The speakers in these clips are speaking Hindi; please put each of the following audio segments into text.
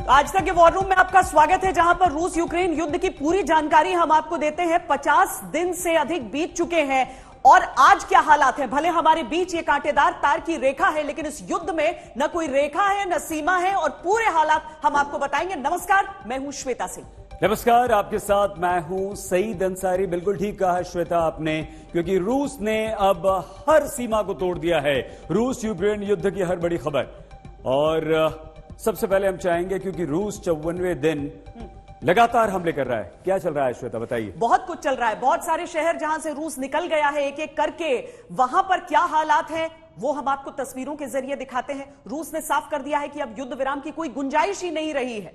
आज तक के वॉर रूम में आपका स्वागत है, जहां पर रूस यूक्रेन युद्ध की पूरी जानकारी हम आपको देते हैं। 50 दिन से अधिक बीत चुके हैं और आज क्या हालात हैं। भले हमारे बीच ये कांटेदार तार की रेखा है, लेकिन इस युद्ध में न कोई रेखा है न सीमा है और पूरे हालात हम आपको बताएंगे। नमस्कार, मैं हूं श्वेता सिंह। नमस्कार, आपके साथ मैं हूं सईद अंसारी। बिल्कुल ठीक कहा श्वेता आपने, क्योंकि रूस ने अब हर सीमा को तोड़ दिया है। रूस यूक्रेन युद्ध की हर बड़ी खबर। और सबसे पहले हम चाहेंगे, क्योंकि रूस 54वें दिन लगातार हमले कर रहा है। क्या चल रहा है श्वेता, बताइए। बहुत कुछ चल रहा है, बहुत सारे शहर जहां से रूस निकल गया है एक एक करके, वहां पर क्या हालात हैं वो हम आपको तस्वीरों के जरिए दिखाते हैं। रूस ने साफ कर दिया है कि अब युद्ध विराम की कोई गुंजाइश ही नहीं रही है।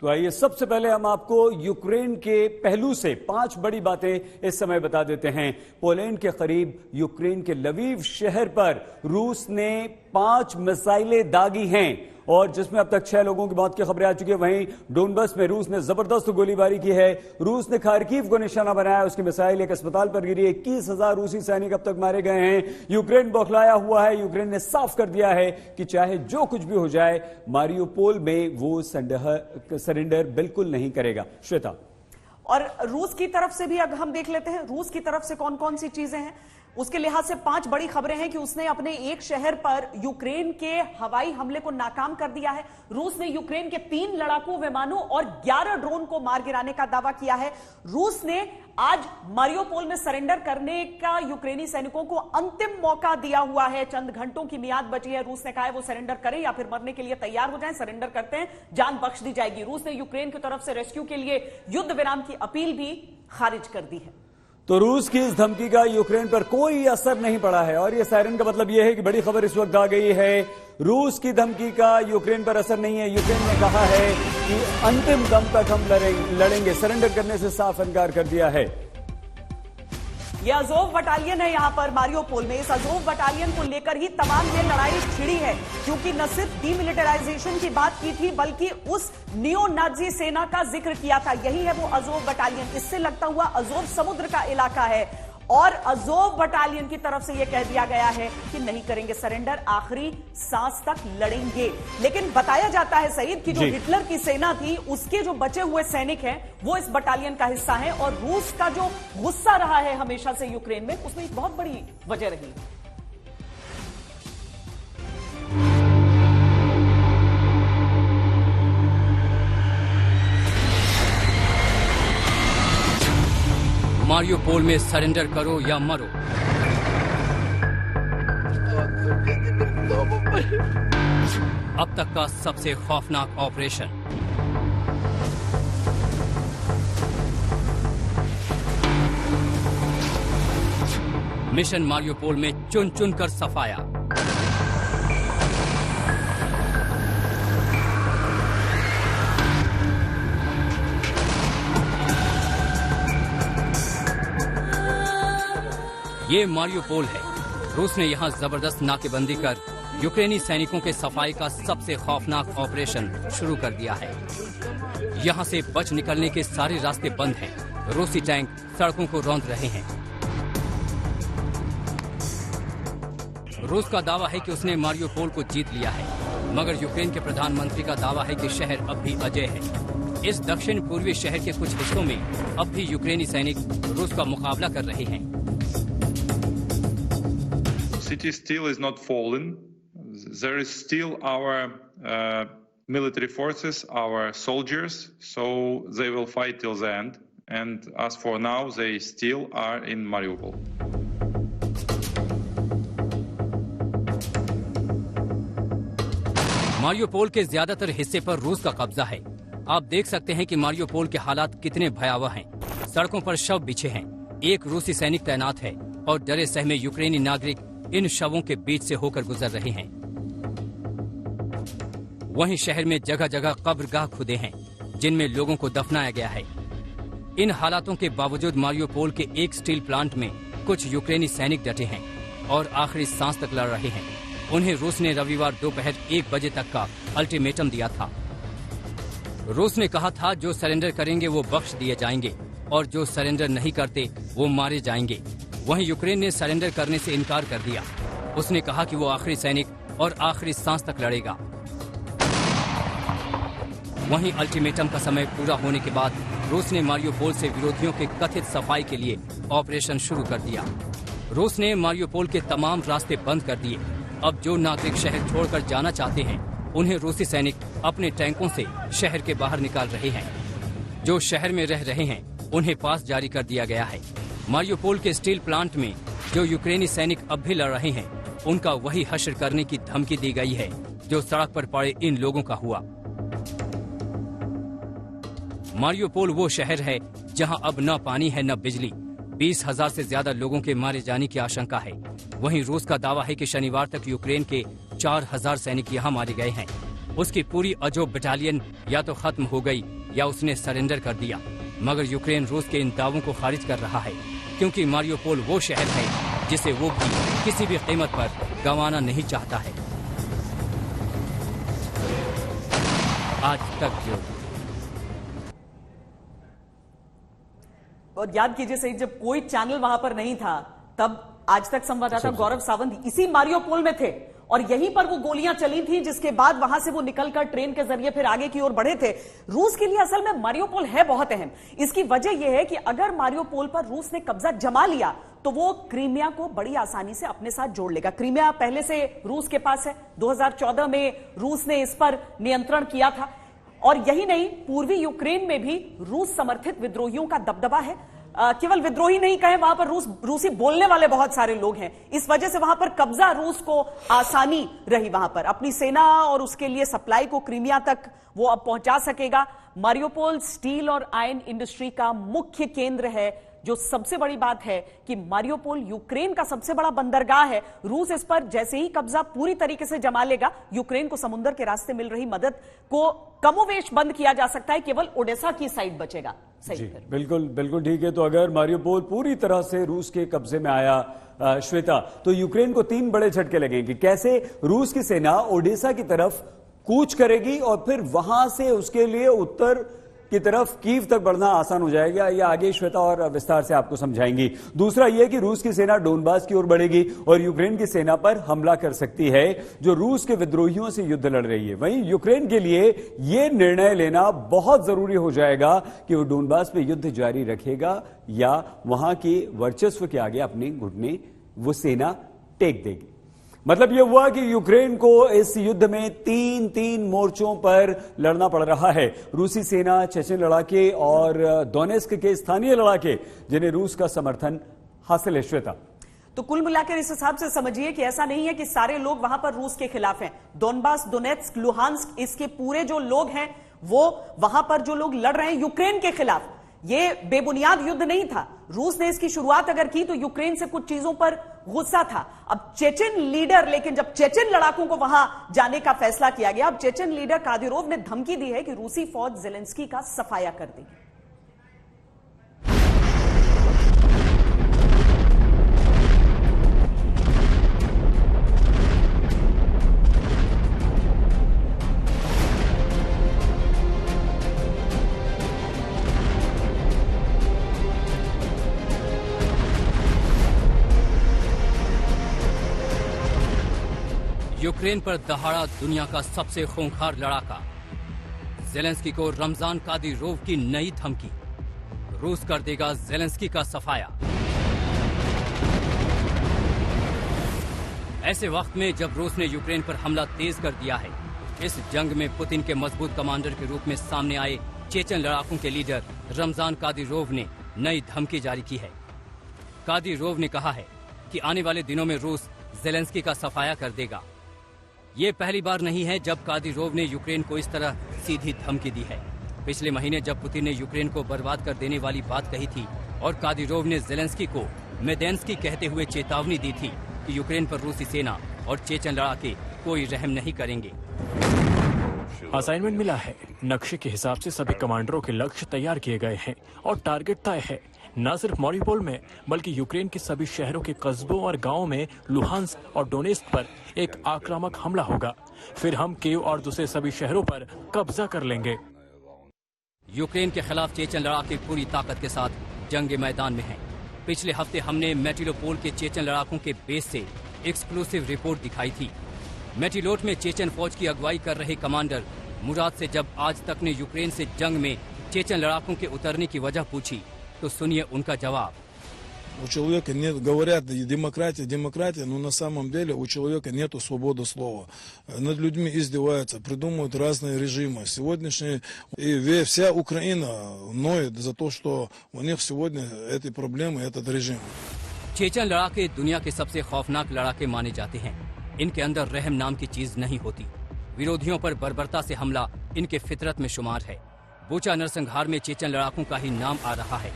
तो आइए सबसे पहले हम आपको यूक्रेन के पहलू से 5 बड़ी बातें इस समय बता देते हैं। पोलैंड के करीब यूक्रेन के लवीव शहर पर रूस ने 5 मिसाइलें दागी हैं और जिसमें अब तक 6 लोगों की मौत की खबरें आ चुकी है। वहीं डोनबस में रूस ने जबरदस्त गोलीबारी की है। रूस ने खार्किव को निशाना बनाया, उसकी मिसाइल एक अस्पताल पर गिरी। 21,000 रूसी सैनिक अब तक मारे गए हैं। यूक्रेन बौखलाया हुआ है। यूक्रेन ने साफ कर दिया है कि चाहे जो कुछ भी हो जाए, मारियोपोल में वो सरेंडर बिल्कुल नहीं करेगा। श्वेता, और रूस की तरफ से भी अगर हम देख लेते हैं, रूस की तरफ से कौन कौन सी चीजें हैं उसके लिहाज से 5 बड़ी खबरें हैं कि उसने अपने एक शहर पर यूक्रेन के हवाई हमले को नाकाम कर दिया है। रूस ने यूक्रेन के 3 लड़ाकू विमानों और 11 ड्रोन को मार गिराने का दावा किया है। रूस ने आज मारियोपोल में सरेंडर करने का यूक्रेनी सैनिकों को अंतिम मौका दिया हुआ है। चंद घंटों की मियाद बची है। रूस ने कहा है वो सरेंडर करें या फिर मरने के लिए तैयार हो जाएं। सरेंडर करते हैं, जान बख्श दी जाएगी। रूस ने यूक्रेन की तरफ से रेस्क्यू के लिए युद्ध विराम की अपील भी खारिज कर दी है। तो रूस की इस धमकी का यूक्रेन पर कोई असर नहीं पड़ा है और यह सायरन का मतलब यह है कि बड़ी खबर इस वक्त आ गई है। रूस की धमकी का यूक्रेन पर असर नहीं है। यूक्रेन ने कहा है कि अंतिम दम तक हम लड़ेंगे। सरेंडर करने से साफ इनकार कर दिया है। यह अजोव बटालियन है यहां पर मारियोपोल में। इस अजोव बटालियन को लेकर ही तमाम ये लड़ाई छिड़ी है, क्योंकि न सिर्फ डीमिलिटराइजेशन की बात की थी, बल्कि उस नियो नाजी सेना का जिक्र किया था। यही है वो अजोव बटालियन। इससे लगता हुआ अजोव समुद्र का इलाका है और अजोव बटालियन की तरफ से यह कह दिया गया है कि नहीं करेंगे सरेंडर, आखिरी सांस तक लड़ेंगे। लेकिन बताया जाता है सईद कि जो हिटलर की सेना थी उसके जो बचे हुए सैनिक हैं वो इस बटालियन का हिस्सा हैं और रूस का जो गुस्सा रहा है हमेशा से यूक्रेन में, उसमें एक बहुत बड़ी वजह रही। मारियोपोल में सरेंडर करो या मरो। अब तक का सबसे खौफनाक ऑपरेशन। मिशन मारियोपोल में चुन चुन कर सफाया। ये मारियोपोल है। रूस ने यहां जबरदस्त नाकेबंदी कर यूक्रेनी सैनिकों के सफाई का सबसे खौफनाक ऑपरेशन शुरू कर दिया है। यहां से बच निकलने के सारे रास्ते बंद हैं। रूसी टैंक सड़कों को रौंद रहे हैं। रूस का दावा है कि उसने मारियोपोल को जीत लिया है, मगर यूक्रेन के प्रधानमंत्री का दावा है कि शहर अब भी अजेय है। इस दक्षिण पूर्वी शहर के कुछ हिस्सों में अब भी यूक्रेनी सैनिक रूस का मुकाबला कर रहे हैं। City still is not fallen. There is still our military forces, our soldiers, so they will fight till the end. And as for now, they still are in Mariupol. Mariupol के ज्यादातर हिस्से पर रूस का कब्जा है। आप देख सकते हैं कि मारियोपोल के हालात कितने भयावह हैं। सड़कों पर शव बिछे हैं। एक रूसी सैनिक तैनात है और डरे सहमे यूक्रेनी नागरिक इन शवों के बीच से होकर गुजर रहे हैं। वहीं शहर में जगह जगह कब्रगाह खुदे हैं जिनमें लोगों को दफनाया गया है। इन हालातों के बावजूद मारियोपोल के एक स्टील प्लांट में कुछ यूक्रेनी सैनिक डटे हैं और आखिरी सांस तक लड़ रहे हैं। उन्हें रूस ने रविवार दोपहर 1 बजे तक का अल्टीमेटम दिया था। रूस ने कहा था जो सरेंडर करेंगे वो बख्श दिए जाएंगे और जो सरेंडर नहीं करते वो मारे जाएंगे। वहीं यूक्रेन ने सरेंडर करने से इनकार कर दिया। उसने कहा कि वो आखिरी सैनिक और आखिरी सांस तक लड़ेगा। वहीं अल्टीमेटम का समय पूरा होने के बाद रूस ने मारियोपोल से विरोधियों के कथित सफाई के लिए ऑपरेशन शुरू कर दिया। रूस ने मारियोपोल के तमाम रास्ते बंद कर दिए। अब जो नागरिक शहर छोड़कर जाना चाहते हैं, उन्हें रूसी सैनिक अपने टैंकों से शहर के बाहर निकाल रहे हैं। जो शहर में रह रहे हैं, उन्हें पास जारी कर दिया गया है। मारियोपोल के स्टील प्लांट में जो यूक्रेनी सैनिक अब भी लड़ रहे हैं, उनका वही हश्र करने की धमकी दी गई है जो सड़क पर पड़े इन लोगों का हुआ। मारियोपोल वो शहर है जहां अब न पानी है न बिजली। 20,000 से ज्यादा लोगों के मारे जाने की आशंका है। वहीं रूस का दावा है कि शनिवार तक यूक्रेन के 4,000 सैनिक यहां मारे गए हैं। उसकी पूरी अजोब बटालियन या तो खत्म हो गई या उसने सरेंडर कर दिया। मगर यूक्रेन रूस के इन दावों को खारिज कर रहा है, क्योंकि मारियोपोल वो शहर है जिसे वो भी किसी भी कीमत पर गंवाना नहीं चाहता है। आज तक जो और याद कीजिए सही, जब कोई चैनल वहां पर नहीं था तब आज तक संवाददाता गौरव सावंत इसी मारियोपोल में थे और यहीं पर वो गोलियां चली थी, जिसके बाद वहां से वो निकलकर ट्रेन के जरिए फिर आगे की ओर बढ़े थे। रूस के लिए असल में मारियोपोल है बहुत अहम। इसकी वजह यह है कि अगर मारियोपोल पर रूस ने कब्जा जमा लिया तो वो क्रीमिया को बड़ी आसानी से अपने साथ जोड़ लेगा। क्रीमिया पहले से रूस के पास है। 2014 में रूस ने इस पर नियंत्रण किया था और यही नहीं, पूर्वी यूक्रेन में भी रूस समर्थित विद्रोहियों का दबदबा है। केवल विद्रोही नहीं कहें, वहां पर रूसी बोलने वाले बहुत सारे लोग हैं। इस वजह से वहां पर कब्जा रूस को आसानी रही। वहां पर अपनी सेना और उसके लिए सप्लाई को क्रीमिया तक वो अब पहुंचा सकेगा। मारियोपोल स्टील और आयरन इंडस्ट्री का मुख्य केंद्र है। जो सबसे बड़ी बात है कि मारियोपोल यूक्रेन का सबसे बड़ा बंदरगाह है। रूस इस पर जैसे ही कब्जा पूरी तरीके से जमा लेगा, यूक्रेन को समुद्र के रास्ते मिल रही मदद को कमोवेश बंद किया जा सकता है। केवल ओडेसा की साइड बचेगा। सही, बिल्कुल बिल्कुल ठीक है। तो अगर मारियोपोल पूरी तरह से रूस के कब्जे में आया श्वेता, तो यूक्रेन को 3 बड़े झटके लगेंगे। कैसे रूस की सेना ओडेसा की तरफ कूच करेगी और फिर वहां से उसके लिए उत्तर की तरफ कीव तक बढ़ना आसान हो जाएगा। यह आगे श्वेता और विस्तार से आपको समझाएंगी। दूसरा यह कि रूस की सेना डोनबास की ओर बढ़ेगी और यूक्रेन की सेना पर हमला कर सकती है, जो रूस के विद्रोहियों से युद्ध लड़ रही है। वहीं यूक्रेन के लिए यह निर्णय लेना बहुत जरूरी हो जाएगा कि वो डोनबास पे युद्ध जारी रखेगा या वहां के वर्चस्व के आगे अपने घुटने वो सेना टेक देगी। मतलब यह हुआ कि यूक्रेन को इस युद्ध में 3 मोर्चों पर लड़ना पड़ रहा है। रूसी सेना, चेचन लड़ाके और डोनेस्क के स्थानीय लड़ाके, जिन्हें रूस का समर्थन हासिल है। श्वेता, तो कुल मिलाकर इस हिसाब से समझिए कि ऐसा नहीं है कि सारे लोग वहां पर रूस के खिलाफ हैं। डोनबास, डोनेत्स्क, लुहांस्क, इसके पूरे जो लोग हैं वो वहां पर जो लोग लड़ रहे हैं यूक्रेन के खिलाफ, ये बेबुनियाद युद्ध नहीं था। रूस ने इसकी शुरुआत अगर की तो यूक्रेन से कुछ चीजों पर गुस्सा था। अब चेचन लीडर, लेकिन जब चेचन लड़ाकों को वहां जाने का फैसला किया गया, अब चेचन लीडर कादिरोव ने धमकी दी है कि रूसी फौज जेलेंस्की का सफाया कर देगी। यूक्रेन पर दहाड़ा दुनिया का सबसे खूंखार लड़ाका। जेलेंस्की को रमजान कादिरोव की नई धमकी। रूस कर देगा जेलेंस्की का सफाया। ऐसे वक्त में जब रूस ने यूक्रेन पर हमला तेज कर दिया है, इस जंग में पुतिन के मजबूत कमांडर के रूप में सामने आए चेचन लड़ाकों के लीडर रमजान कादिरोव ने नई धमकी जारी की है। कादिरोव ने कहा है कि आने वाले दिनों में रूस जेलेंस्की का सफाया कर देगा। ये पहली बार नहीं है जब कादिरोव ने यूक्रेन को इस तरह सीधी धमकी दी है। पिछले महीने जब पुतिन ने यूक्रेन को बर्बाद कर देने वाली बात कही थी और कादिरोव ने जेलेंस्की को मेदेंस्की कहते हुए चेतावनी दी थी कि यूक्रेन पर रूसी सेना और चेचन लड़ाके कोई रहम नहीं करेंगे। असाइनमेंट मिला है। नक्शे के हिसाब से सभी कमांडरों के लक्ष्य तैयार किए गए हैं और टारगेट तय है। न सिर्फ मारियोपोल में बल्कि यूक्रेन के सभी शहरों के कस्बों और गांवों में लुहांस्क और डोनेस्क पर एक आक्रामक हमला होगा। फिर हम कीव और दूसरे सभी शहरों पर कब्जा कर लेंगे। यूक्रेन के खिलाफ चेचन लड़ाके पूरी ताकत के साथ जंग मैदान में हैं। पिछले हफ्ते हमने मेटिलोपोल के चेचन लड़ाकों के बेस से एक्सक्लूसिव रिपोर्ट दिखाई थी। मेटिलोट में चेचन फौज की अगुवाई कर रहे कमांडर मुराद से जब आज तक ने यूक्रेन से जंग में चेचन लड़ाकों के उतरने की वजह पूछी तो सुनिए उनका जवाब। У человека нет, говорят, демократия, демократия, но на самом деле у человека нет свободы слова. Над людьми издеваются, придумывают разные режимы. Сегодняшний, и вся Украина ноет за то, что у них сегодня эти проблемы, этот режим. चेचन लड़ाके दुनिया के सबसे खौफनाक लड़ाके माने जाते हैं। इनके अंदर रहम नाम की चीज नहीं होती। विरोधियों पर बर्बरता से हमला इनके फितरत में शुमार है। बूचा नरसंहार में चेचन लड़ाकों का ही नाम आ रहा है।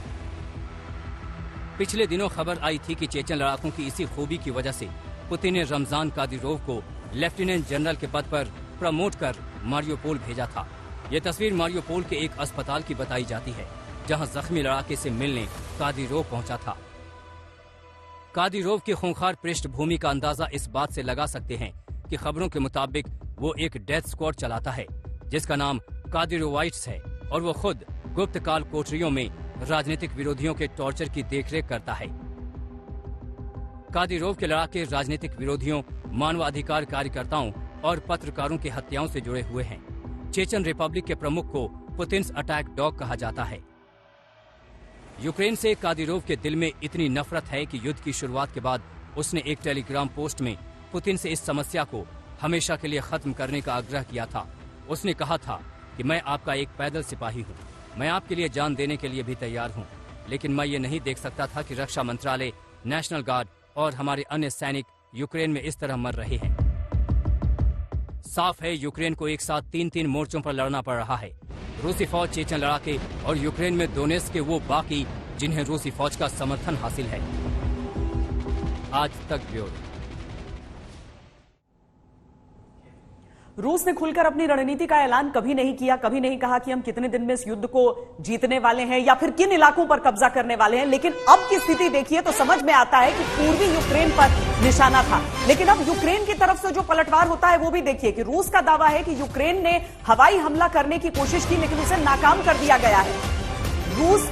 पिछले दिनों खबर आई थी कि चेचन लड़ाकों की इसी खूबी की वजह से पुतिन ने रमजान कादिरोव को लेफ्टिनेंट जनरल के पद पर प्रमोट कर मारियोपोल भेजा था। ये तस्वीर मारियोपोल के एक अस्पताल की बताई जाती है, जहां जख्मी लड़ाके से मिलने कादिरोव पहुंचा था। कादिरोव की खूंखार पृष्ठभूमि का अंदाजा इस बात से लगा सकते हैं कि खबरों के मुताबिक वो एक डेथ स्क्वाड चलाता है जिसका नाम कादिरोवाइट्स है और वो खुद गुप्त काल कोठरियों में राजनीतिक विरोधियों के टॉर्चर की देखरेख करता है। कादिरोव के लड़ाके राजनीतिक विरोधियों, मानवाधिकार कार्यकर्ताओं और पत्रकारों की हत्याओं से जुड़े हुए हैं। चेचन रिपब्लिक के प्रमुख को पुतिन्स अटैक डॉग कहा जाता है। यूक्रेन से कादिरोव के दिल में इतनी नफरत है कि युद्ध की शुरुआत के बाद उसने एक टेलीग्राम पोस्ट में पुतिन से इस समस्या को हमेशा के लिए खत्म करने का आग्रह किया था। उसने कहा था कि मैं आपका एक पैदल सिपाही हूँ, मैं आपके लिए जान देने के लिए भी तैयार हूँ, लेकिन मैं ये नहीं देख सकता था कि रक्षा मंत्रालय, नेशनल गार्ड और हमारे अन्य सैनिक यूक्रेन में इस तरह मर रहे हैं। साफ है यूक्रेन को एक साथ 3-3 मोर्चों पर लड़ना पड़ रहा है। रूसी फौज, चेचन लड़ाके और यूक्रेन में डोनेट्स्क के वो बाकी जिन्हें रूसी फौज का समर्थन हासिल है। आज तक ब्यूरो। रूस ने खुलकर अपनी रणनीति का ऐलान कभी नहीं किया, कभी नहीं कहा कि हम कितने दिन में इस युद्ध को जीतने वाले हैं या फिर किन इलाकों पर कब्जा करने वाले हैं। लेकिन अब की स्थिति देखिए तो समझ में आता है कि पूर्वी यूक्रेन पर निशाना था। लेकिन अब यूक्रेन की तरफ से जो पलटवार होता है वो भी देखिए कि रूस का दावा है कि यूक्रेन ने हवाई हमला करने की कोशिश की लेकिन उसे नाकाम कर दिया गया है। रूस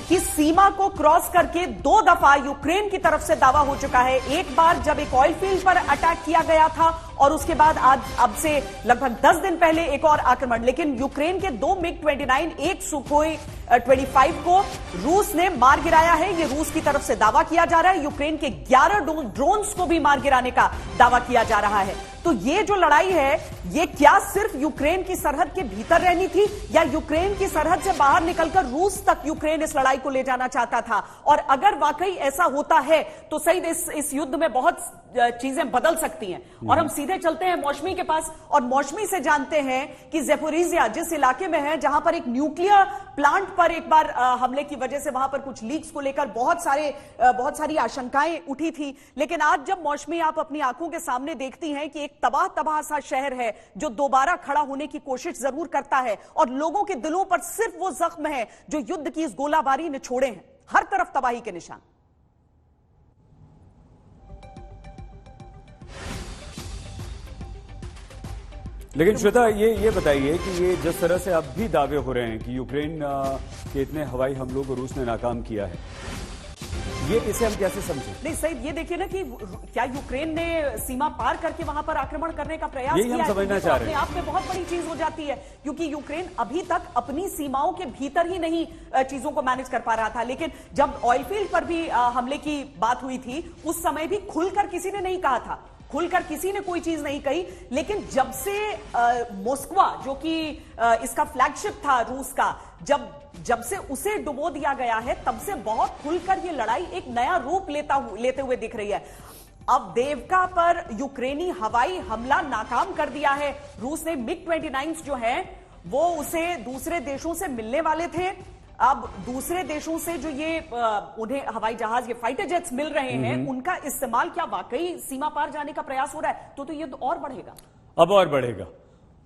की सीमा को क्रॉस करके 2 दफा यूक्रेन की तरफ से दावा हो चुका है। एक बार जब एक ऑयल फील्ड पर अटैक किया गया था और उसके बाद आज अब से लगभग 10 दिन पहले एक और आक्रमण। लेकिन यूक्रेन के 2 मिग-29, एक सुखोई 25 को रूस ने मार गिराया है। ये रूस की तरफ से दावा किया जा रहा है। यूक्रेन के 11 ड्रोन्स को भी मार गिराने का दावा किया जा रहा है। तो ये जो लड़ाई है ये क्या सिर्फ यूक्रेन की सरहद के भीतर रहनी थी या यूक्रेन की सरहद से बाहर निकलकर रूस तक यूक्रेन इस लड़ाई को ले जाना चाहता था? और अगर वाकई ऐसा होता है तो सही इस युद्ध में बहुत चीजें बदल सकती हैं। और हम सीधे चलते हैं मौसमी के पास और मौसमी से जानते हैं कि ज़ेपोरिजिया जिस इलाके में है जहां पर एक न्यूक्लियर प्लांट पर एक बार हमले की वजह से वहां पर कुछ लीक्स को लेकर बहुत सारी आशंकाएं उठी थी। लेकिन आज जब मौसमी आप अपनी आंखों के सामने देखती हैं कि एक तबाह सा शहर है जो दोबारा खड़ा होने की कोशिश जरूर करता है और लोगों के दिलों पर सिर्फ वो जख्म है जो युद्ध की इस गोलाबारी ने छोड़े हैं। हर तरफ तबाही के निशान। लेकिन श्वेता ये बताइए कि ये जिस तरह से अब भी दावे हो रहे हैं कि यूक्रेन के इतने हवाई हमलों को रूस ने नाकाम किया है, ये इसे हम कैसे समझें? नहीं सही ये देखिए ना कि क्या यूक्रेन ने सीमा पार करके वहां पर आक्रमण करने का प्रयास किया? हम समझना चाह रहे हैं। अपने आप में बहुत बड़ी चीज हो जाती है क्योंकि यूक्रेन अभी तक अपनी सीमाओं के भीतर ही नहीं चीजों को मैनेज कर पा रहा था। लेकिन जब ऑयल फील्ड पर भी हमले की बात हुई थी उस समय भी खुलकर किसी ने नहीं कहा था, खुलकर किसी ने कोई चीज नहीं कही। लेकिन जब से मॉस्को जो कि इसका फ्लैगशिप था रूस का, जब से उसे डुबो दिया गया है तब से बहुत खुलकर ये लड़ाई एक नया रूप लेते हुए दिख रही है। अब देवका पर यूक्रेनी हवाई हमला नाकाम कर दिया है रूस ने। मिग-29 जो है वो उसे दूसरे देशों से मिलने वाले थे। अब दूसरे देशों से जो ये उन्हें हवाई जहाज, ये फाइटर जेट्स मिल रहे हैं, उनका इस्तेमाल क्या वाकई सीमा पार जाने का प्रयास हो रहा है? तो युद्ध और बढ़ेगा। अब और बढ़ेगा।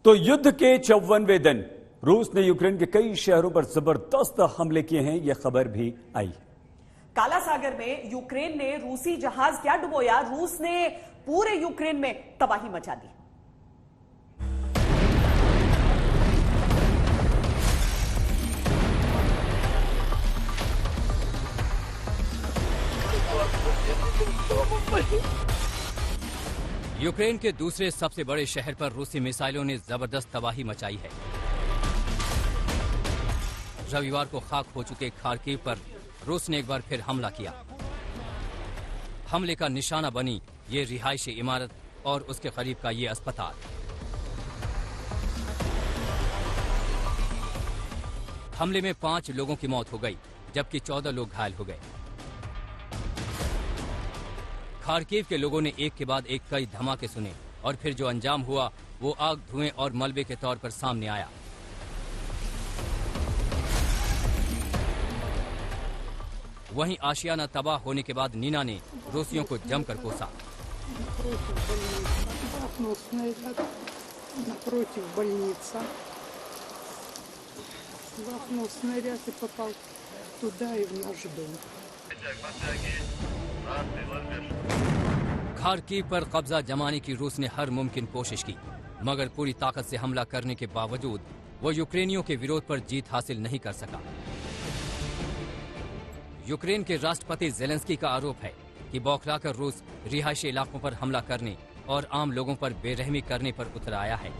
तो युद्ध के 54वें दिन रूस ने यूक्रेन के कई शहरों पर जबरदस्त हमले किए हैं, यह खबर भी आई। काला सागर में यूक्रेन ने रूसी जहाज क्या डुबोया, रूस ने पूरे यूक्रेन में तबाही मचा दी। यूक्रेन यूक्रेन के दूसरे सबसे बड़े शहर पर रूसी मिसाइलों ने जबरदस्त तबाही मचाई है। रविवार को खाक हो चुके खार्किव पर रूस ने एक बार फिर हमला किया। हमले का निशाना बनी ये रिहायशी इमारत और उसके करीब का ये अस्पताल। हमले में 5 लोगों की मौत हो गई, जबकि 14 लोग घायल हो गए। खार्किव के लोगों ने एक के बाद एक कई धमाके सुने और फिर जो अंजाम हुआ वो आग, धुएं और मलबे के तौर पर सामने आया। वहीं आशियाना तबाह होने के बाद नीना ने रूसियों को जमकर कोसा। खार्किव पर कब्जा जमाने की रूस ने हर मुमकिन कोशिश की, मगर पूरी ताकत से हमला करने के बावजूद वो यूक्रेनियों के विरोध पर जीत हासिल नहीं कर सका। यूक्रेन के राष्ट्रपति जेलेंस्की का आरोप है कि बौखलाकर रूस रिहायशी इलाकों पर हमला करने और आम लोगों पर बेरहमी करने पर उतर आया है।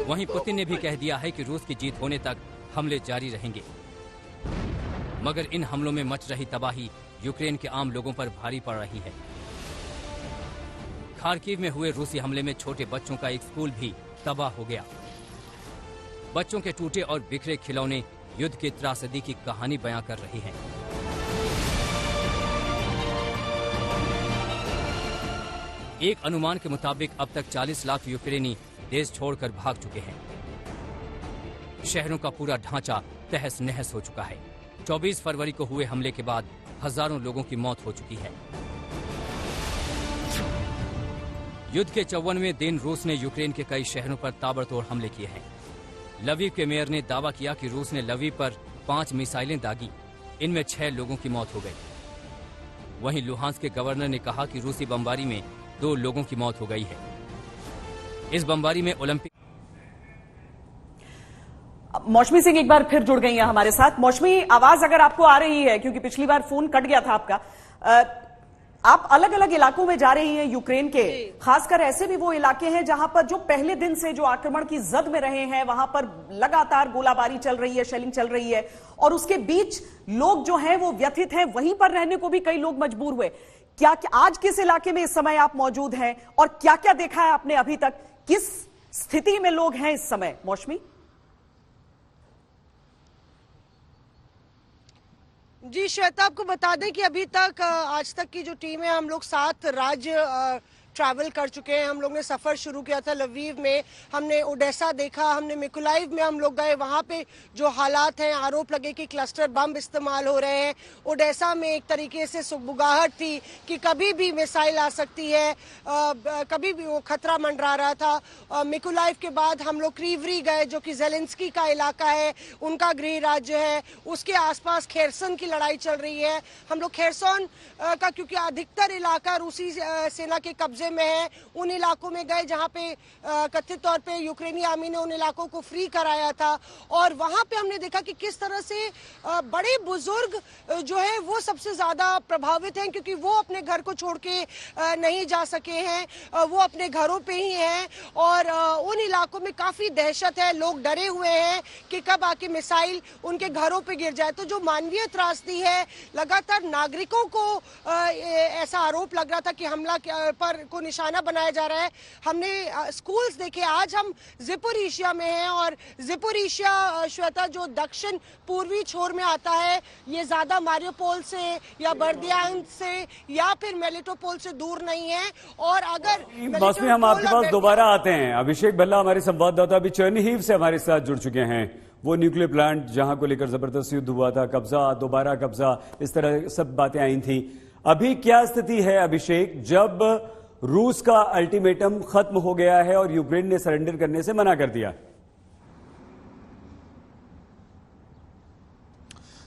वहीं पुतिन ने भी कह दिया है कि रूस की जीत होने तक हमले जारी रहेंगे, मगर इन हमलों में मच रही तबाही यूक्रेन के आम लोगों पर भारी पड़ रही है। खार्किव में हुए रूसी हमले में छोटे बच्चों का एक स्कूल भी तबाह हो गया। बच्चों के टूटे और बिखरे खिलौने युद्ध की त्रासदी की कहानी बयां कर रही हैं। एक अनुमान के मुताबिक अब तक 40 लाख यूक्रेनी देश छोड़कर भाग चुके हैं। शहरों का पूरा ढांचा तहस नहस हो चुका है। 24 फरवरी को हुए हमले के बाद हजारों लोगों की मौत हो चुकी है। युद्ध के 54वें दिन रूस ने यूक्रेन के कई शहरों पर ताबड़तोड़ हमले किए हैं। लवीव के मेयर ने दावा किया कि रूस ने लवीव पर 5 मिसाइलें दागी, इनमें 6 लोगों की मौत हो गई। वहीं लुहांस के गवर्नर ने कहा कि रूसी बमबारी में 2 लोगों की मौत हो गई है। इस बमबारी में ओलंपिक। मौसमी सिंह एक बार फिर जुड़ गई हैं हमारे साथ। मौसमी, आवाज अगर आपको आ रही है, क्योंकि पिछली बार फोन कट गया था आपका, आप अलग अलग इलाकों में जा रही हैं यूक्रेन के, खासकर ऐसे भी वो इलाके हैं जहां पर जो पहले दिन से जो आक्रमण की जद में रहे हैं, वहां पर लगातार गोलाबारी चल रही है, शेलिंग चल रही है, और उसके बीच लोग जो हैं वो व्यथित हैं, वहीं पर रहने को भी कई लोग मजबूर हुए। क्या आज किस इलाके में इस समय आप मौजूद हैं और क्या क्या देखा है आपने अभी तक? किस स्थिति में लोग हैं इस समय, मौसमी? जी श्वेता, आपको बता दें कि अभी तक आज तक की जो टीम है, हम लोग 7 राज्य ट्रैवल कर चुके हैं। हम लोग ने सफर शुरू किया था लवीव में, हमने ओडेसा देखा, हमने मिकोलाइव में हम लोग गए। वहां पे जो हालात हैं, आरोप लगे कि क्लस्टर बम इस्तेमाल हो रहे हैं। ओडेसा में एक तरीके से सुगबुगाहट थी कि कभी भी मिसाइल आ सकती है, कभी भी वो खतरा मंडरा रहा था। मिकोलाइव के बाद हम लोग क्रीवरी गए, जो कि जेलेंस्की का इलाका है, उनका गृह राज्य है। उसके आसपास खेरसन की लड़ाई चल रही है। हम लोग खेरसन का, क्योंकि अधिकतर इलाका रूसी सेना के कब्जे में है, उन इलाकों में गए जहां पे कथित तौर पे यूक्रेनी आर्मी ने उन इलाकों को फ्री कराया था। और वहां पे हमने देखा कि किस तरह से बड़े बुजुर्ग जो है वो सबसे ज्यादा प्रभावित हैं, क्योंकि वो अपने घर को छोड़ के नहीं जा सके हैं, वो अपने घरों पे ही हैं। और उन इलाकों में काफी दहशत है, लोग डरे हुए हैं कि कब आके मिसाइल उनके घरों पे गिर जाए। तो जो मानवीय त्रासदी है, लगातार नागरिकों को ऐसा आरोप लग रहा था कि हमला पर को निशाना बनाया जा रहा है। हमने स्कूल्स देखे। आज हम ज़िपोरिशिया में हैं, और ज़िपोरिशिया श्वेता जो दक्षिण पूर्वी छोर में आता है, ये ज्यादा मारियोपोल से या बर्दियांस्क से या फिर मेलिटोपोल से दूर नहीं है। और अगर मौसमी, हम आपके पास दोबारा आते हैं। अभिषेक भल्ला हमारे संवाददाता अभी चर्निहिव से हमारे साथ जुड़ चुके हैं। वो न्यूक्लियर प्लांट जहां को लेकर जबरदस्त युद्ध हुआ था, कब्जा, दोबारा कब्जा, इस तरह सब बातें आई थी। अभी क्या स्थिति है अभिषेक, जब रूस का अल्टीमेटम खत्म हो गया है और यूक्रेन ने सरेंडर करने से मना कर दिया?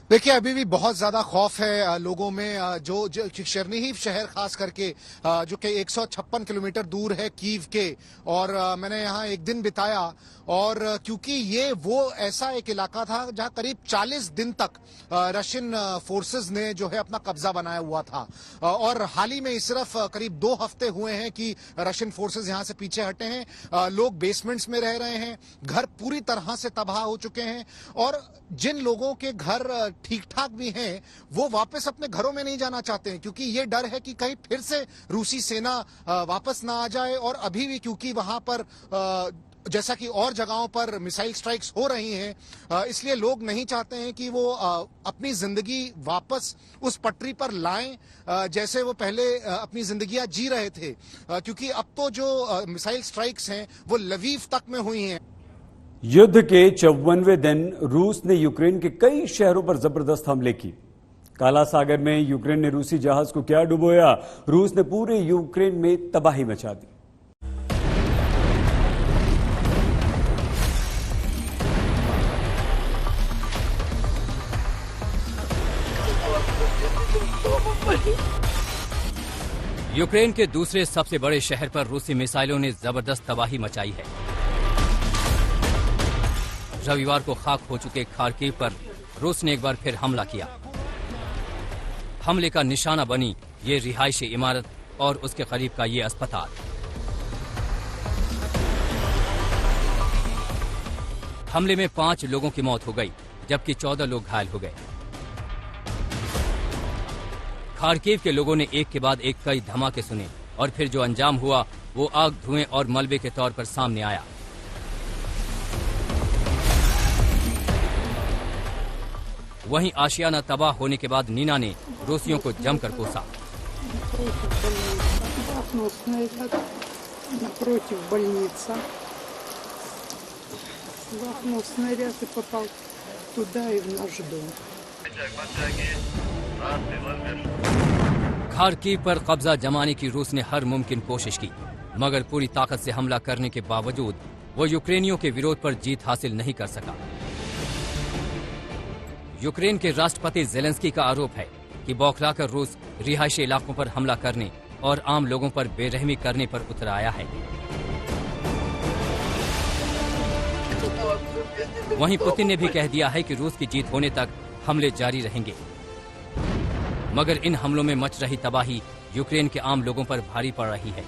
देखिए, अभी भी बहुत ज्यादा खौफ है लोगों में। जो चेरनीहिव शहर खास करके जो कि 156 किलोमीटर दूर है कीव के, और मैंने यहाँ एक दिन बिताया, और क्योंकि ये वो ऐसा एक इलाका था जहाँ करीब 40 दिन तक रशियन फोर्सेस ने जो है अपना कब्जा बनाया हुआ था, और हाल ही में सिर्फ करीब 2 हफ्ते हुए हैं कि रशियन फोर्सेस यहाँ से पीछे हटे हैं। लोग बेसमेंट्स में रह रहे हैं, घर पूरी तरह से तबाह हो चुके हैं, और जिन लोगों के घर ठीक ठाक भी हैं वो वापस अपने घरों में नहीं जाना चाहते हैं, क्योंकि ये डर है कि कहीं फिर से रूसी सेना वापस ना आ जाए। और अभी भी क्योंकि वहां पर जैसा कि और जगहों पर मिसाइल स्ट्राइक्स हो रही हैं, इसलिए लोग नहीं चाहते हैं कि वो अपनी जिंदगी वापस उस पटरी पर लाएं जैसे वो पहले अपनी जिंदगियां जी रहे थे, क्योंकि अब तो जो मिसाइल स्ट्राइक्स हैं वो लवीव तक में हुई हैं। युद्ध के 54वें दिन रूस ने यूक्रेन के कई शहरों पर जबरदस्त हमले किए। काला सागर में यूक्रेन ने रूसी जहाज को क्या डुबोया, रूस ने पूरे यूक्रेन में तबाही मचा दी। यूक्रेन के दूसरे सबसे बड़े शहर पर रूसी मिसाइलों ने जबरदस्त तबाही मचाई है। रविवार को खाक हो चुके खार्किव पर रूस ने एक बार फिर हमला किया। हमले का निशाना बनी ये रिहायशी इमारत और उसके करीब का ये अस्पताल। हमले में 5 लोगों की मौत हो गई, जबकि 14 लोग घायल हो गए। खार्किव के लोगों ने एक के बाद एक कई धमाके सुने, और फिर जो अंजाम हुआ वो आग, धुएं और मलबे के तौर पर सामने आया। वहीं आशियाना तबाह होने के बाद नीना ने रूसियों को जमकर कोसा। खार्किव पर कब्जा जमाने की रूस ने हर मुमकिन कोशिश की, मगर पूरी ताकत से हमला करने के बावजूद वो यूक्रेनियों के विरोध पर जीत हासिल नहीं कर सका। यूक्रेन के राष्ट्रपति ज़ेलेंस्की का आरोप है कि बौखलाकर रूस रिहायशी इलाकों पर हमला करने और आम लोगों पर बेरहमी करने पर उतर आया है। वहीं पुतिन ने भी कह दिया है कि रूस की जीत होने तक हमले जारी रहेंगे, मगर इन हमलों में मच रही तबाही यूक्रेन के आम लोगों पर भारी पड़ रही है।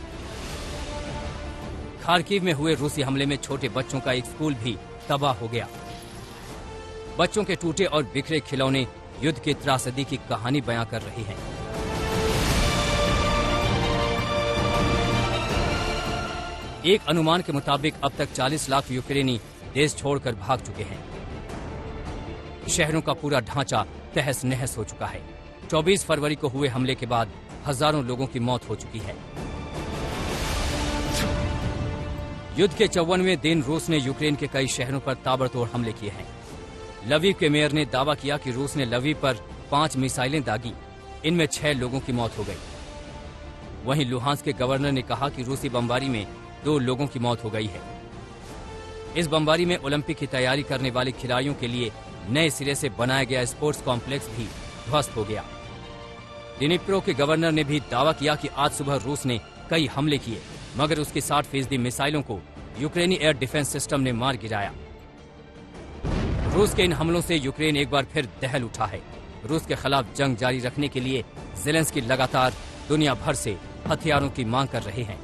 खार्किव में हुए रूसी हमले में छोटे बच्चों का एक स्कूल भी तबाह हो गया। बच्चों के टूटे और बिखरे खिलौने युद्ध की त्रासदी की कहानी बयां कर रहे हैं। एक अनुमान के मुताबिक अब तक 40 लाख यूक्रेनी देश छोड़कर भाग चुके हैं। शहरों का पूरा ढांचा तहस नहस हो चुका है। 24 फरवरी को हुए हमले के बाद हजारों लोगों की मौत हो चुकी है। युद्ध के 54वें दिन रूस ने यूक्रेन के कई शहरों पर ताबड़तोड़ हमले किए हैं। लवीव के मेयर ने दावा किया कि रूस ने लवीव पर 5 मिसाइलें दागी, इनमें 6 लोगों की मौत हो गई। वहीं लुहांस के गवर्नर ने कहा कि रूसी बमबारी में 2 लोगों की मौत हो गई है। इस बमबारी में ओलंपिक की तैयारी करने वाले खिलाड़ियों के लिए नए सिरे से बनाया गया स्पोर्ट्स कॉम्प्लेक्स भी ध्वस्त हो गया। दिनिप्रो के गवर्नर ने भी दावा किया कि आज सुबह रूस ने कई हमले किए, मगर उसकी 60% मिसाइलों को यूक्रेनी एयर डिफेंस सिस्टम ने मार गिराया। रूस के इन हमलों से यूक्रेन एक बार फिर दहल उठा है। रूस के खिलाफ जंग जारी रखने के लिए ज़ेलेंस्की लगातार दुनिया भर से हथियारों की मांग कर रहे हैं।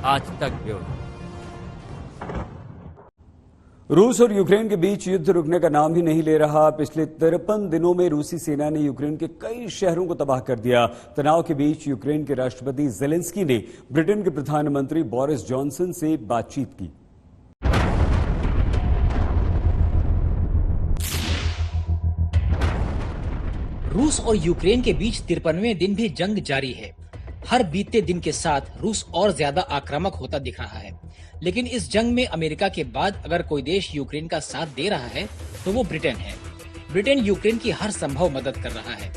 आज तक ब्यूरो। रूस और यूक्रेन के बीच युद्ध रुकने का नाम ही नहीं ले रहा। पिछले 53 दिनों में रूसी सेना ने यूक्रेन के कई शहरों को तबाह कर दिया। तनाव के बीच यूक्रेन के राष्ट्रपति ज़ेलेंस्की ने ब्रिटेन के प्रधानमंत्री बोरिस जॉनसन से बातचीत की। रूस और यूक्रेन के बीच 53वें दिन भी जंग जारी है। हर बीतते दिन के साथ रूस और ज्यादा आक्रामक होता दिख रहा है, लेकिन इस जंग में अमेरिका के बाद अगर कोई देश यूक्रेन का साथ दे रहा है तो वो ब्रिटेन है। ब्रिटेन यूक्रेन की हर संभव मदद कर रहा है।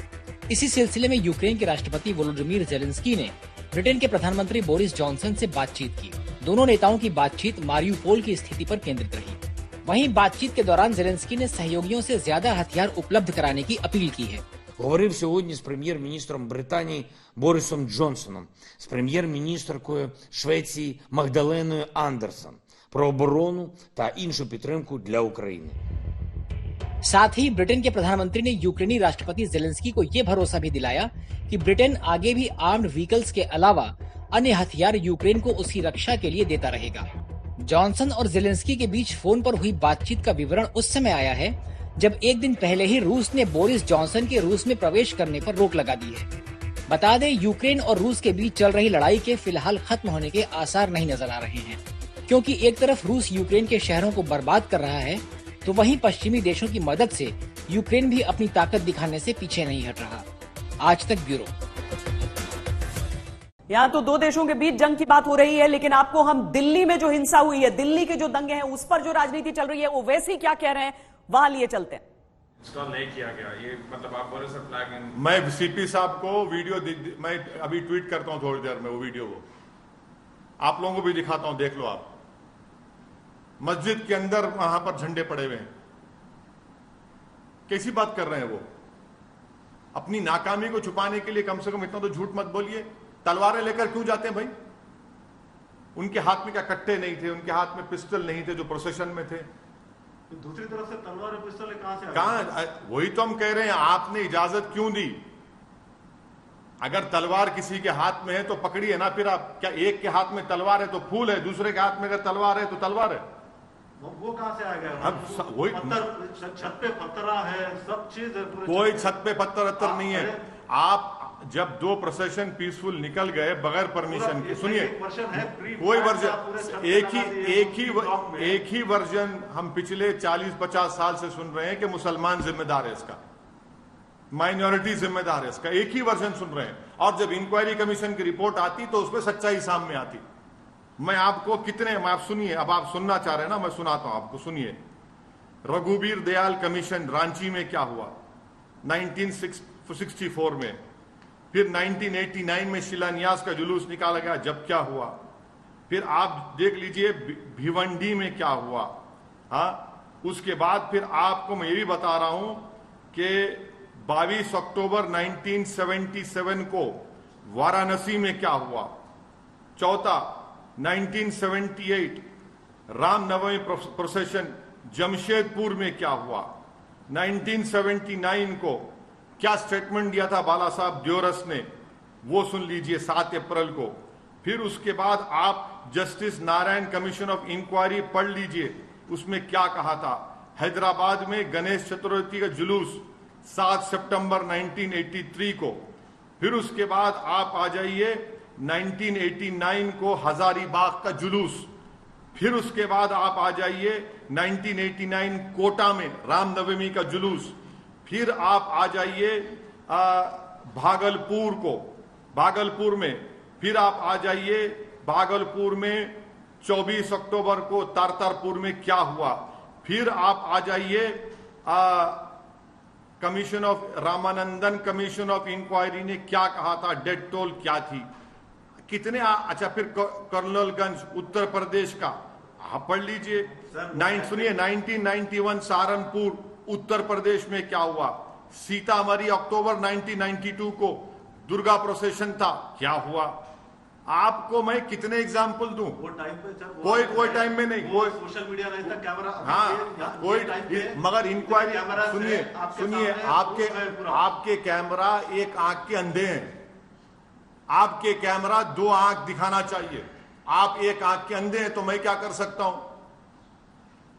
इसी सिलसिले में यूक्रेन के राष्ट्रपति वोलोडिमीर ज़ेलेंस्की ने ब्रिटेन के प्रधानमंत्री बोरिस जॉनसन से बातचीत की। दोनों नेताओं की बातचीत मारियुपोल की स्थिति पर केंद्रित रही। वहीं बातचीत के दौरान जेलेंस्की ने सहयोगियों से ज्यादा हथियार उपलब्ध कराने की अपील की है। Говорив сьогодні з прем'єр-міністром Британії Борисом Джонсоном, з прем'єр-міністркою Швеції Магдаленою Андерсон про оборону та іншу підтримку для України. साथ ही ब्रिटेन के प्रधानमंत्री ने यूक्रेनी राष्ट्रपति जेलेंस्की को ये भरोसा भी दिलाया कि ब्रिटेन आगे भी आर्म्ड व्हीकल्स के अलावा अन्य हथियार यूक्रेन को उसकी रक्षा के लिए देता रहेगा। जॉनसन और जेलेंस्की के बीच फोन पर हुई बातचीत का विवरण उस समय आया है जब एक दिन पहले ही रूस ने बोरिस जॉनसन के रूस में प्रवेश करने पर रोक लगा दी है। बता दें, यूक्रेन और रूस के बीच चल रही लड़ाई के फिलहाल खत्म होने के आसार नहीं नजर आ रहे हैं, क्योंकि एक तरफ रूस यूक्रेन के शहरों को बर्बाद कर रहा है, तो वहीं पश्चिमी देशों की मदद से यूक्रेन भी अपनी ताकत दिखाने से पीछे नहीं हट रहा। आज तक ब्यूरो। यहां तो दो देशों के बीच जंग की बात हो रही है, लेकिन आपको हम दिल्ली में जो हिंसा हुई है, दिल्ली के जो दंगे हैं, उस पर जो राजनीति चल रही है, वो वैसे ही क्या कह रहे हैं, वहां लिए चलते हैं। इंस्टॉल नहीं किया गया, ये मतलब आप बोले सर फ्लैग। मैं सीपी साहब को वीडियो मैं अभी ट्वीट करता हूं थोड़ी देर में, वो वीडियो को आप लोगों को भी दिखाता हूं, देख लो आप। मस्जिद के अंदर वहां पर झंडे पड़े हुए हैं, कैसी बात कर रहे हैं वो? अपनी नाकामी को छुपाने के लिए कम से कम इतना तो झूठ मत बोलिए। तलवारें लेकर क्यों जाते हैं भाई? उनके हाथ में क्या कट्टे नहीं थे, उनके हाथ में पिस्टल नहीं थे जो प्रोसेशन में थे। दूसरी तरफ से तलवार और पिस्टल कहां से? कहां? वही तो हम कह रहे हैं, आपने इजाजत क्यों दी? अगर तलवार किसी के हाथ में है तो पकड़िए ना। फिर आप क्या, एक के हाथ में तलवार है तो फूल है, दूसरे के हाथ में अगर तलवार है तो तलवार है। वो कहां से आ गया? अब वही पत्थर, छत पे पत्थरा है, सब चीज है, कोई छत पे पत्थर नहीं है। आप जब दो प्रोसेशन पीसफुल निकल गए बगैर परमिशन के, सुनिए, कोई वर्जन एक ही वर्जन हम पिछले 40-50 साल से सुन रहे हैं कि मुसलमान जिम्मेदार है इसका, माइनॉरिटी जिम्मेदार है इसका, एक ही वर्जन सुन रहे हैं। और जब इंक्वायरी कमीशन की रिपोर्ट आती तो उसमें सच्चाई सामने आती। मैं आपको आप सुनिए, अब आप सुनना चाह रहे हैं ना, मैं सुनाता हूं आपको, सुनिए। रघुवीर दयाल कमीशन रांची में क्या हुआ 1964 में, फिर 1989 में शिलान्यास का जुलूस निकाला गया, जब क्या हुआ, फिर आप देख लीजिए भिवंडी में क्या हुआ। हाँ, उसके बाद फिर आपको मैं ये भी बता रहा हूं कि 22 अक्टूबर 1977 को वाराणसी में क्या हुआ। चौथा, 1978 रामनवमी प्रोसेशन जमशेदपुर में क्या हुआ। 1979 को क्या स्टेटमेंट दिया था बाला साहब द्योरस ने, वो सुन लीजिए 7 अप्रैल को। फिर उसके बाद आप justice Narayan commission of inquiry पढ़ लीजिए, उसमें क्या कहा था। हैदराबाद में गणेश चतुर्थी का जुलूस 7 सितंबर 1983 को। फिर उसके बाद आप आ जाइए 1989 को हजारीबाग का जुलूस। फिर उसके बाद आप आ जाइए 1989 कोटा में रामनवमी का जुलूस। फिर आप आ जाइए भागलपुर को, भागलपुर में। फिर आप आ जाइए भागलपुर में 24 अक्टूबर को तारतारपुर में क्या हुआ। फिर आप आ जाइए commission of Ramanandan commission of inquiry ने क्या कहा था, डेथ टोल क्या थी, कितने अच्छा। फिर कर्नलगंज उत्तर प्रदेश का आप पढ़ लीजिए। सुनिए 1991 सहारनपुर उत्तर प्रदेश में क्या हुआ। सीतामढ़ी अक्टूबर 1992 को दुर्गा प्रोसेशन था, क्या हुआ। आपको मैं कितने एग्जाम्पल दूं? वो टाइम पे कोई टाइम में नहीं, कोई सोशल मीडिया नहीं था, कैमरा। हाँ, कोई मगर इंक्वायरी सुनिए आपके कैमरा एक आंख के अंधे हैं। आपके कैमरा 2 आंख दिखाना चाहिए, आप एक आंख के अंधे हैं, तो मैं क्या कर सकता हूं?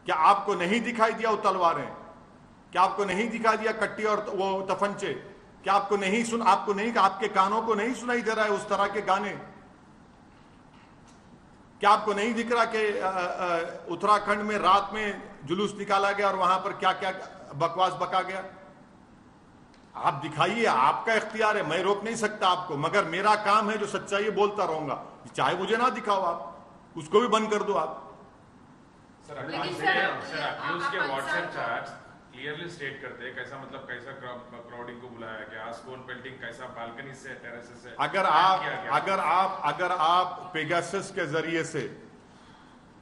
क्या आपको नहीं दिखाई दिया वो तलवारें? क्या आपको नहीं दिखाई दिया कट्टी और वो तफंचे? क्या आपको नहीं आपके कानों को नहीं सुनाई दे रहा है उस तरह के गाने? क्या आपको नहीं दिख रहा कि उत्तराखंड में रात में जुलूस निकाला गया और वहां पर क्या क्या बकवास बका गया? आप दिखाइए, आपका इख्तियार है, मैं रोक नहीं सकता आपको, मगर मेरा काम है जो सच्चाई बोलता रहूंगा। चाहे मुझे ना दिखाओ, आप उसको भी बंद कर दो आप। सर न्यूज़ के व्हाट्सएप चैट्स क्लियरली स्टेट करते हैं कैसा, मतलब कैसा क्राउडिंग को बुलाया गया, स्टोन पेल्टिंग कैसा, बालकनी से, टेरेस से। अगर आप पेगासस के जरिए से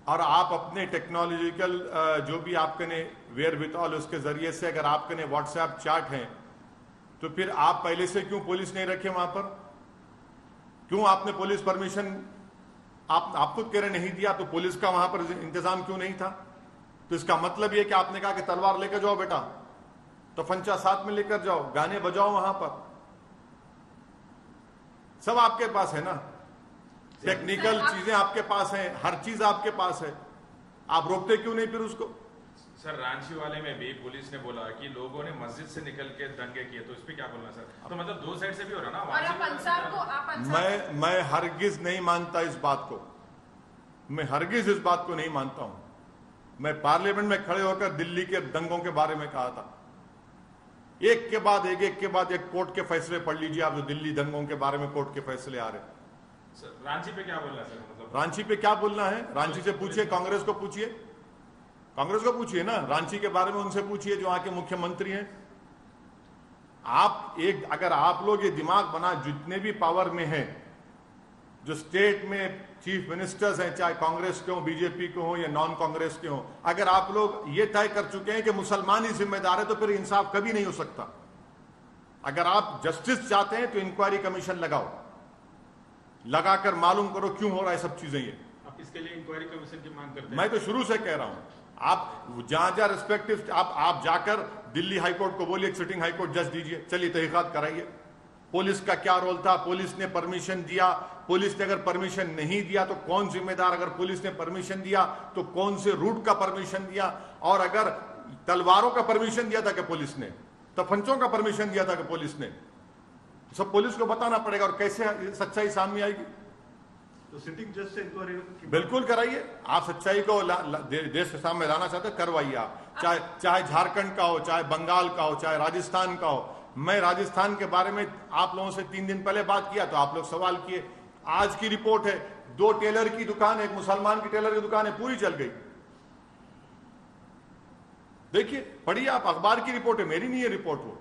और आप अपने टेक्नोलॉजिकल जो भी आपके ने वेयर विथऑल उसके जरिए से अगर आपके ने व्हाट्सएप चैट हैं तो फिर आप पहले से क्यों पुलिस नहीं रखे वहां पर? क्यों आपने पुलिस परमिशन आप खुद कह रहे नहीं दिया, तो पुलिस का वहां पर इंतजाम क्यों नहीं था? तो इसका मतलब यह कि आपने कहा कि तलवार लेकर जाओ बेटा, तो फंचा साथ में लेकर जाओ, गाने बजाओ वहां पर, सब आपके पास है ना, टेक्निकल चीजें आपके पास हैं, हर चीज आपके पास है, आप रोकते क्यों नहीं फिर उसको? सर रांची वाले में भी पुलिस ने बोला कि लोगों ने मस्जिद से निकल के दंगे किए, तो इस पे क्या बोलना सर? तो मतलब दो साइड से भी हो रहा ना। मैं हरगिज नहीं मानता इस बात को, मैं हरगिज इस बात को नहीं मानता हूं। मैं पार्लियामेंट में खड़े होकर दिल्ली के दंगों के बारे में कहा था, एक के बाद एक कोर्ट के फैसले पढ़ लीजिए आप, जो दिल्ली दंगों के बारे में कोर्ट के फैसले आ रहे। सर रांची पे क्या बोलना है सर? मतलब रांची पे क्या बोलना है? रांची से पूछिए, कांग्रेस को पूछिए, कांग्रेस को पूछिए ना, रांची के बारे में उनसे पूछिए जो वहां के मुख्यमंत्री हैं। अगर आप लोग ये दिमाग बना, जितने भी पावर में हैं, जो स्टेट में चीफ मिनिस्टर्स हैं, चाहे कांग्रेस के हो, बीजेपी के हो या नॉन कांग्रेस के हो, अगर आप लोग ये तय कर चुके हैं कि मुसलमान ही जिम्मेदार है, तो फिर इंसाफ कभी नहीं हो सकता। अगर आप जस्टिस चाहते हैं तो इंक्वायरी कमीशन लगाओ, लगाकर मालूम करो क्यों हो रहा है सब चीजें। ये आप इसके लिए इंक्वायरी कमीशन की मांग करते हैं? मैं तो शुरू से कह रहा हूं, आप जहां रिस्पेक्टिव आप जाकर दिल्ली हाईकोर्ट को बोलिए, सिटिंग हाईकोर्ट जज दीजिए, चलिए तहकीकात कराइए, पुलिस का क्या रोल था, पुलिस ने परमिशन दिया, पुलिस ने अगर परमिशन नहीं दिया तो कौन जिम्मेदार, अगर पुलिस ने परमिशन दिया तो कौन से रूट का परमिशन दिया, और अगर तलवारों का परमिशन दिया था कि पुलिस ने, तफंचों का परमिशन दिया था कि पुलिस ने, सब पुलिस को बताना पड़ेगा, और कैसे सच्चाई सामने आएगी? तो सिटिंग जज से इंक्वायरी बिल्कुल कराइए। आप सच्चाई को देश के सामने लाना चाहते हैं, करवाइए आप, चाहे झारखंड का हो, चाहे बंगाल का हो, चाहे राजस्थान का हो। मैं राजस्थान के बारे में आप लोगों से 3 दिन पहले बात किया तो आप लोग सवाल किए, आज की रिपोर्ट है 2 टेलर की दुकान, एक मुसलमान की टेलर की दुकान है, पूरी जल गई। देखिए, पढ़िए आप, अखबार की रिपोर्ट है, मेरी नहीं है रिपोर्ट वो।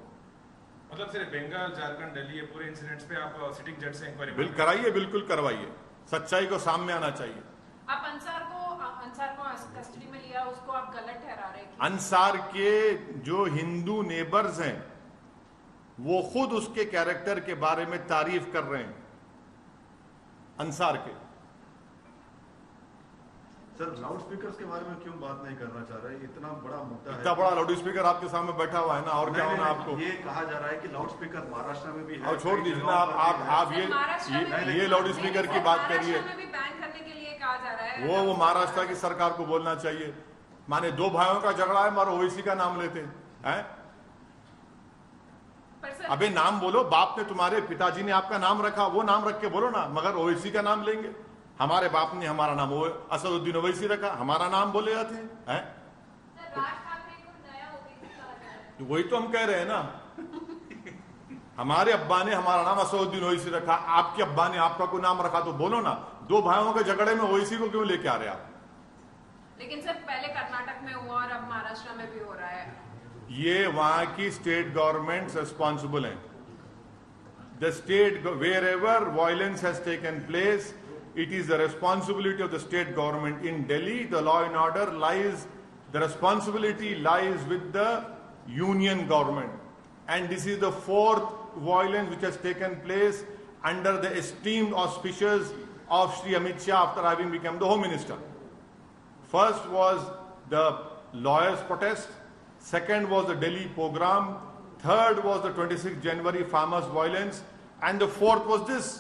मतलब सिर्फ बंगाल, झारखंड, दिल्ली, ये पूरे इंसिडेंट्स पे आप सिटिंग जज से इंक्वायरी कराइए, बिल्कुल करवाइए, सच्चाई को सामने आना चाहिए। आप अंसार को कस्टडी में लिया, उसको आप गलत ठहरा रहे हैं? अंसार के जो हिंदू नेबर्स हैं वो खुद उसके कैरेक्टर के बारे में तारीफ कर रहे हैं, अंसार के। सर लाउड स्पीकर्स के बारे में क्यों बात नहीं करना चाह रहे? इतना बड़ा मुद्दा है, इतना बड़ा लाउड स्पीकर आपके सामने बैठा हुआ है ना, और क्या होना आपको? ये कहा जा रहा है कि लाउड स्पीकर महाराष्ट्र में भी है। और छोड़ दीजिए ना आप ये लाउड स्पीकर की बात करिए, वो महाराष्ट्र की सरकार को बोलना चाहिए। माने 2 भाइयों का झगड़ा है, मारो ओवैसी का नाम लेते हैं। अबे नाम बोलो, बाप ने, तुम्हारे पिताजी ने आपका नाम रखा, वो नाम रख के बोलो ना, मगर ओवैसी का नाम लेंगे? हमारे बाप ने हमारा नाम असदुद्दीन ओवैसी रखा, हमारा नाम बोले जाते हैं। वही तो हम कह रहे हैं ना, हमारे अब्बा ने हमारा नाम असदुद्दीन ओवैसी रखा, आपके अब्बा ने आपका कोई नाम रखा, तो बोलो ना। 2 भाइयों के झगड़े में ओवैसी को क्यों लेके आ रहे आप? लेकिन सर पहले कर्नाटक में हुआ और अब महाराष्ट्र में भी हो रहा है। ये वहां की स्टेट गवर्नमेंट रिस्पॉन्सिबल है। The state, wherever violence has taken place, it is the responsibility of the state government. In Delhi, the law and order lies, the responsibility lies with the union government. And this is the 4th violence which has taken place under the esteemed auspices of Shri Amit Shah after having become the Home Minister. First was the lawyers' protest, second was the Delhi pogrom, third was the 26th January farmers' violence, and the 4th was this.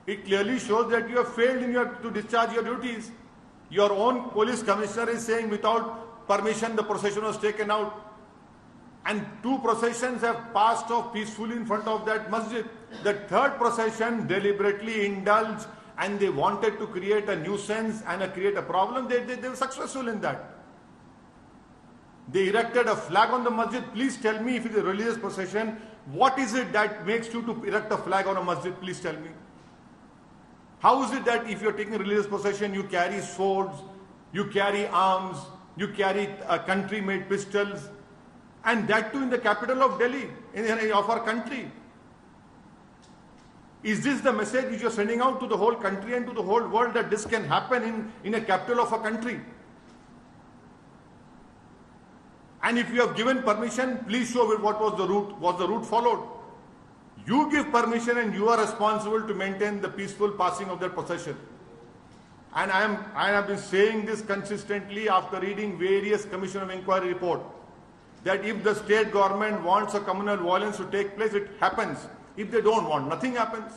It clearly shows that you have failed to discharge your duties. Your own police commissioner is saying without permission the procession was taken out. And 2 processions have passed off peacefully in front of that masjid. The 3rd procession deliberately indulged and they wanted to create a nuisance and create a problem. They were successful in that. They erected a flag on the masjid. Please tell me, if it is a religious procession, what is it that makes you to erect a flag on a masjid? Please tell me. How is it that if you're taking a religious procession, you carry swords, you carry arms, you carry country-made pistols, and that too in the capital of Delhi, of our country? Is this the message which you're sending out to the whole country and to the whole world that this can happen in a capital of a country? And if you have given permission, please show what was the route. Was the route followed? You give permission and you are responsible to maintain the peaceful passing of their possession. And I have been saying this consistently after reading various Commission of Inquiry reports, that if the state government wants a communal violence to take place, it happens. If they don't want, nothing happens.